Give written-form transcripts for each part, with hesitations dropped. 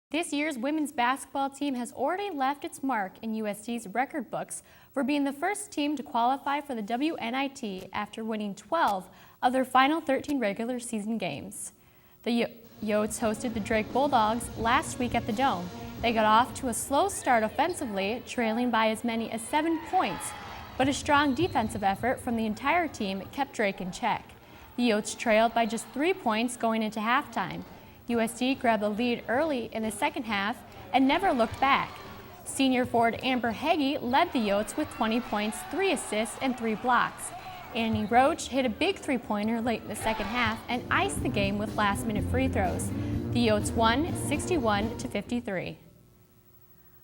This year's women's basketball team has already left its mark in USD's record books for being the first team to qualify for the WNIT after winning 12 of their final 13 regular season games. The Yotes hosted the Drake Bulldogs last week at the Dome. They got off to a slow start offensively, trailing by as many as 7 points, but a strong defensive effort from the entire team kept Drake in check. The Yotes trailed by just 3 points going into halftime. USD grabbed the lead early in the second half and never looked back. Senior forward Amber Heggie led the Yotes with 20 points, 3 assists, and 3 blocks. Annie Roach hit a big three-pointer late in the second half and iced the game with last-minute free throws. The Yotes won 61-53.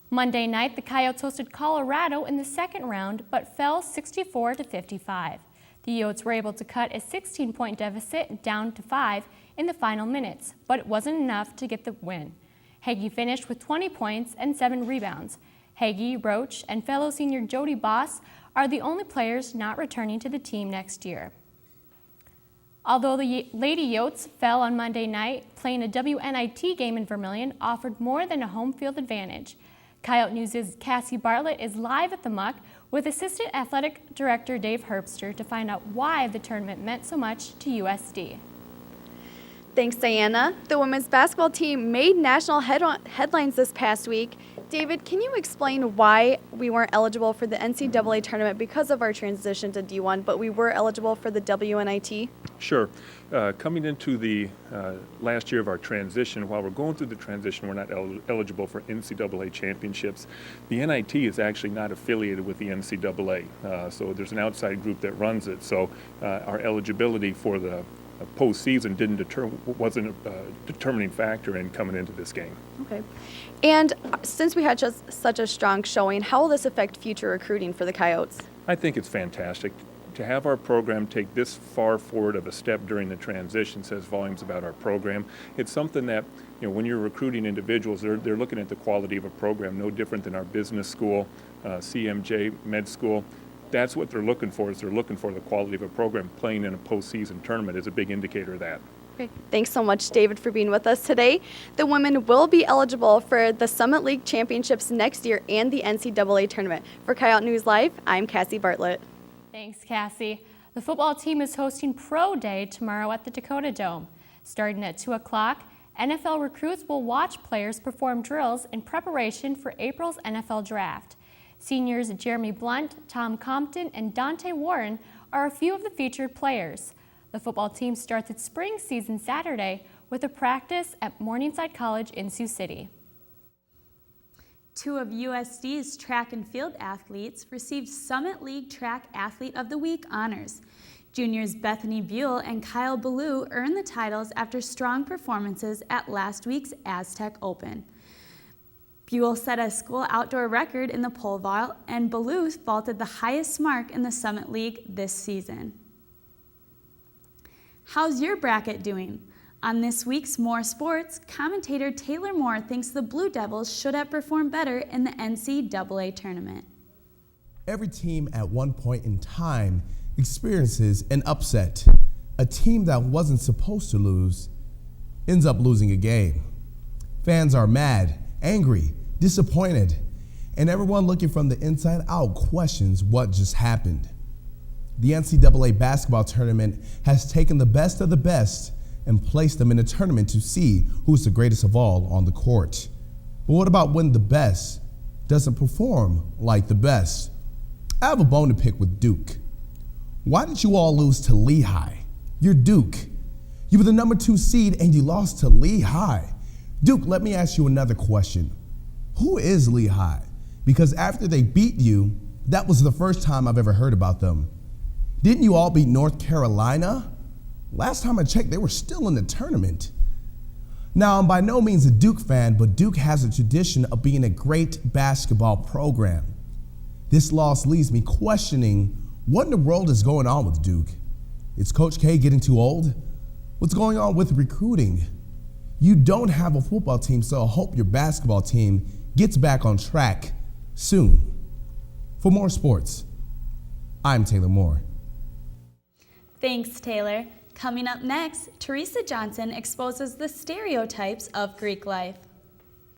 Monday night, the Coyotes hosted Colorado in the second round, but fell 64-55. The Yotes were able to cut a 16-point deficit down to 5 in the final minutes, but it wasn't enough to get the win. Heggie finished with 20 points and 7 rebounds. Heggie, Roach, and fellow senior Jody Boss are the only players not returning to the team next year. Although the Lady Yotes fell on Monday night, playing a WNIT game in Vermillion offered more than a home field advantage. Coyote News' Cassie Bartlett is live at the Muck with Assistant Athletic Director Dave Herbster to find out why the tournament meant so much to USD. Thanks, Diana. The women's basketball team made national headlines this past week. David, can you explain why we weren't eligible for the NCAA tournament because of our transition to D1, but we were eligible for the WNIT? Sure. Coming into the last year of our transition, while we're going through the transition, we're not eligible for NCAA championships. The NIT is actually not affiliated with the NCAA, so there's an outside group that runs it. So our eligibility for the postseason wasn't a determining factor in coming into this game. Okay. And since we had just such a strong showing, how will this affect future recruiting for the Coyotes? I think it's fantastic. To have our program take this far forward of a step during the transition says volumes about our program. It's something that, when you're recruiting individuals, they're looking at the quality of a program, no different than our business school, CMJ, med school. That's what they're looking for, is they're looking for the quality of a program. Playing in a postseason tournament is a big indicator of that. Okay. Thanks so much, David, for being with us today. The women will be eligible for the Summit League Championships next year and the NCAA tournament. For Coyote News Live, I'm Cassie Bartlett. Thanks, Cassie. The football team is hosting Pro Day tomorrow at the Dakota Dome. Starting at 2 o'clock, NFL recruits will watch players perform drills in preparation for April's NFL Draft. Seniors Jeremy Blunt, Tom Compton, and Dante Warren are a few of the featured players. The football team starts its spring season Saturday with a practice at Morningside College in Sioux City. 2 of USD's track and field athletes received Summit League Track Athlete of the Week honors. Juniors Bethany Buell and Kyle Ballou earned the titles after strong performances at last week's Aztec Open. Buell set a school outdoor record in the pole vault, and Ballou vaulted the highest mark in the Summit League this season. How's your bracket doing? On this week's More Sports, commentator Taylor Moore thinks the Blue Devils should have performed better in the NCAA tournament. Every team at one point in time experiences an upset. A team that wasn't supposed to lose ends up losing a game. Fans are mad, angry, disappointed, and everyone looking from the inside out questions what just happened. The NCAA basketball tournament has taken the best of the best and placed them in a tournament to see who's the greatest of all on the court. But what about when the best doesn't perform like the best? I have a bone to pick with Duke. Why did you all lose to Lehigh? You're Duke. You were the number 2 seed and you lost to Lehigh. Duke, let me ask you another question. Who is Lehigh? Because after they beat you, that was the first time I've ever heard about them. Didn't you all beat North Carolina? Last time I checked, they were still in the tournament. Now, I'm by no means a Duke fan, but Duke has a tradition of being a great basketball program. This loss leaves me questioning what in the world is going on with Duke. Is Coach K getting too old? What's going on with recruiting? You don't have a football team, so I hope your basketball team gets back on track soon. For More Sports, I'm Taylor Moore. Thanks, Taylor. Coming up next, Teresa Johnson exposes the stereotypes of Greek life.